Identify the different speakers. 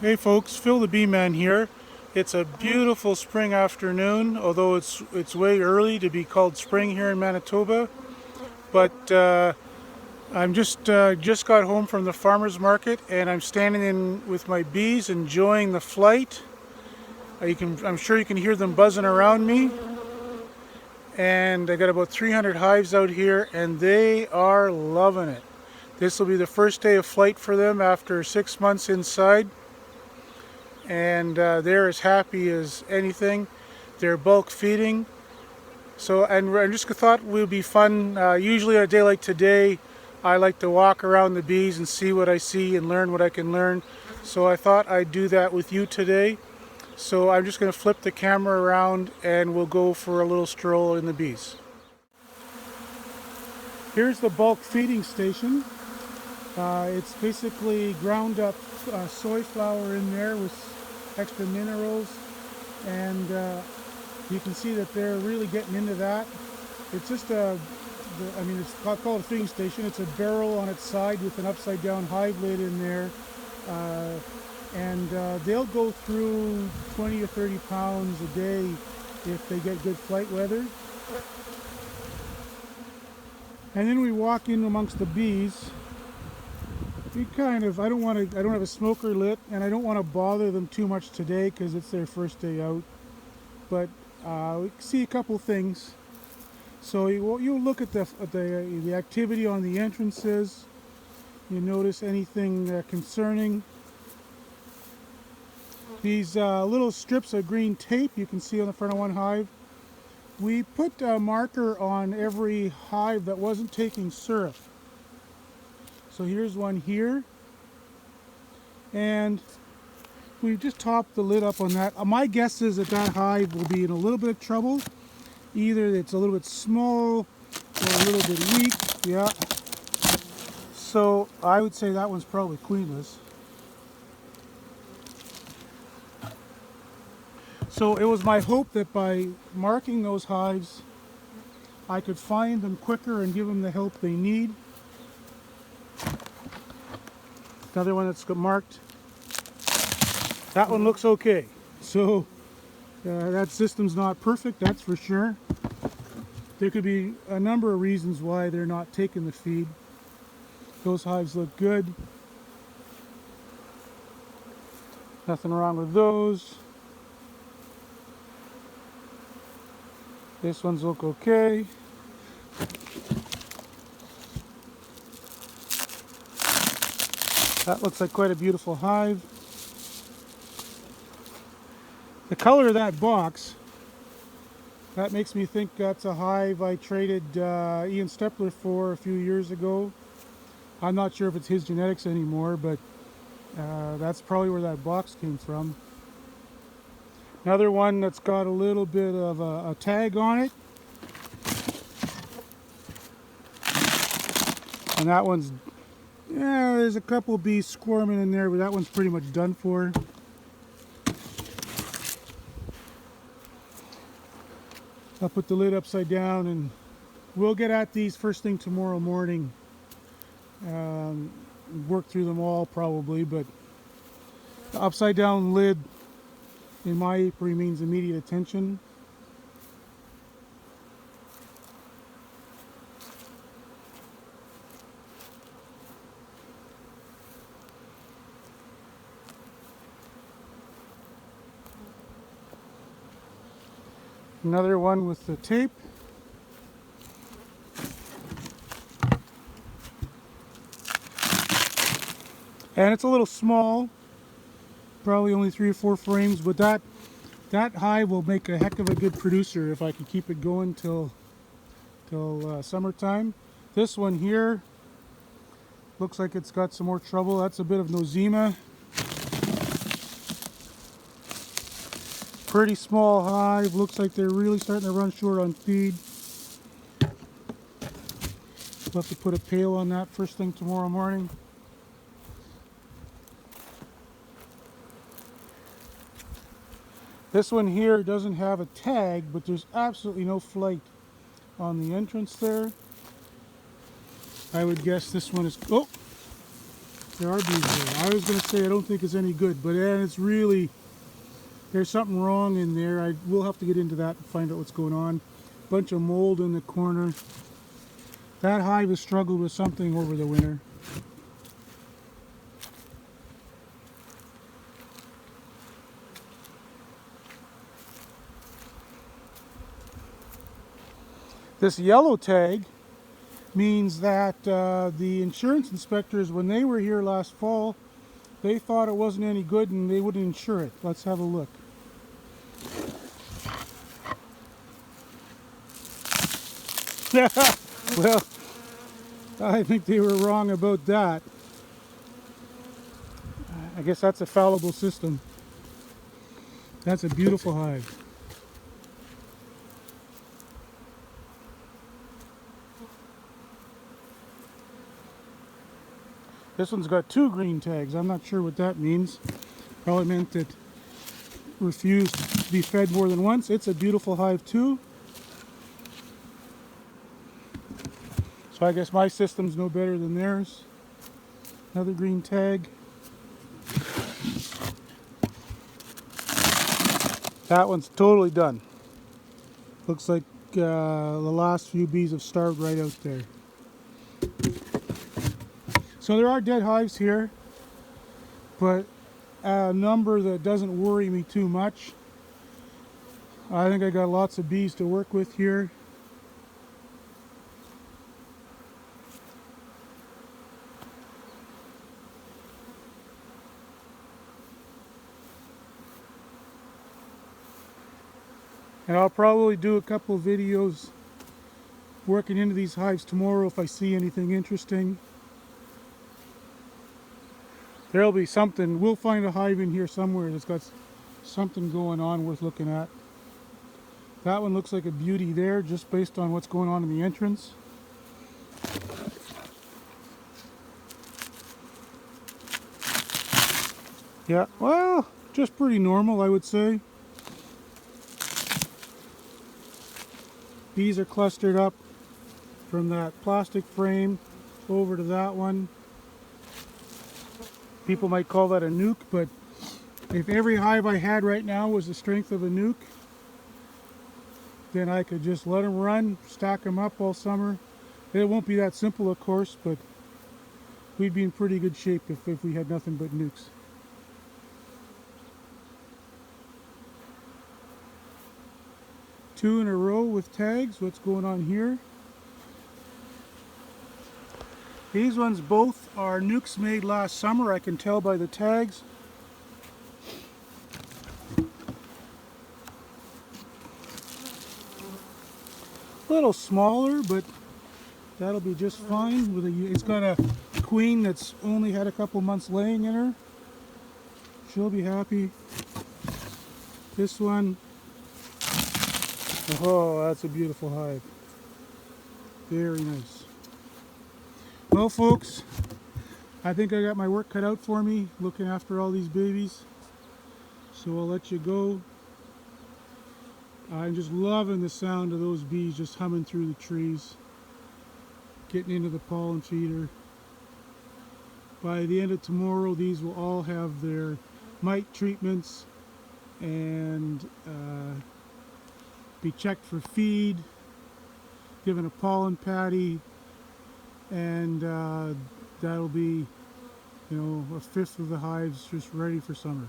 Speaker 1: Hey folks, Phil the Beeman here. It's a beautiful spring afternoon, although it's way early to be called spring here in Manitoba. But I'm just got home from the farmers market, and I'm standing in with my bees, enjoying the flight. I'm sure you can hear them buzzing around me. And I got about 300 hives out here, and they are loving it. This will be the first day of flight for them after 6 months inside. And they're as happy as anything. They're bulk feeding. So, and I just thought it would be fun. Usually on a day like today, I like to walk around the bees and see what I see and learn what I can learn. So I thought I'd do that with you today. So I'm just going to flip the camera around and we'll go for a little stroll in the bees. Here's the bulk feeding station. It's basically ground up soy flour in there with extra minerals, and you can see that they're really getting into that. It's just it's called a feeding station. It's a barrel on its side with an upside down hive lid in there, and they'll go through 20 or 30 pounds a day if they get good flight weather. And then we walk in amongst the bees. I don't have a smoker lit, and I don't want to bother them too much today because it's their first day out. But we see a couple things. So you look at the activity on the entrances. You notice anything concerning. These little strips of green tape you can see on the front of one hive. We put a marker on every hive that wasn't taking syrup. So here's one here, and we've just topped the lid up on that. My guess is that hive will be in a little bit of trouble. Either it's a little bit small or a little bit weak. Yeah. So I would say that one's probably queenless. So it was my hope that by marking those hives, I could find them quicker and give them the help they need. Another one that's got marked. That one looks okay. So that system's not perfect, that's for sure. There could be a number of reasons why they're not taking the feed. Those hives look good. Nothing wrong with those. This one's look okay. That looks like quite a beautiful hive. The color of that box, that makes me think that's a hive I traded Ian Stepler for a few years ago. I'm not sure if it's his genetics anymore, but that's probably where that box came from. Another one that's got a little bit of a tag on it. And that one's, there's a couple bees squirming in there, but that one's pretty much done for. I'll put the lid upside down and we'll get at these first thing tomorrow morning. Work through them all probably, but the upside down lid in my apiary means immediate attention. Another one with the tape. And it's a little small, probably only 3 or 4 frames, but that hive will make a heck of a good producer if I can keep it going till summertime. This one here looks like it's got some more trouble. That's a bit of nosema. Pretty small hive. Looks like they're really starting to run short on feed. We'll have to put a pail on that first thing tomorrow morning. This one here doesn't have a tag, but there's absolutely no flight on the entrance there. I would guess this one is, There are bees there. I was going to say I don't think it's any good, but it's really, there's something wrong in there. I will have to get into that and find out what's going on. Bunch of mold in the corner. That hive has struggled with something over the winter. This yellow tag means that the insurance inspectors, when they were here last fall, they thought it wasn't any good and they wouldn't insure it. Let's have a look. Well, I think they were wrong about that. I guess that's a fallible system. That's a beautiful hive. This one's got 2 green tags. I'm not sure what that means. Probably meant that refused to be fed more than once. It's a beautiful hive too. So I guess my system's no better than theirs. Another green tag. That one's totally done. Looks like the last few bees have starved right out there. So there are dead hives here, but a number that doesn't worry me too much. I think I got lots of bees to work with here. And I'll probably do a couple of videos working into these hives tomorrow if I see anything interesting. There'll be something, we'll find a hive in here somewhere that's got something going on worth looking at. That one looks like a beauty there, just based on what's going on in the entrance. Yeah, well, just pretty normal, I would say. Bees are clustered up from that plastic frame over to that one. People might call that a nuke, but if every hive I had right now was the strength of a nuke, then I could just let them run, stack them up all summer. It won't be that simple, of course, but we'd be in pretty good shape if we had nothing but nukes. Two in a row with tags. What's going on here? These ones both are nukes made last summer. I can tell by the tags. A little smaller, but that'll be just fine. It's got a queen that's only had a couple months laying in her. She'll be happy. This one, oh, that's a beautiful hive. Very nice. Well, folks, I think I got my work cut out for me looking after all these babies. So I'll let you go. I'm just loving the sound of those bees just humming through the trees, getting into the pollen feeder. By the end of tomorrow, these will all have their mite treatments and be checked for feed, given a pollen patty, and that'll be, you know, a fifth of the hives just ready for summer.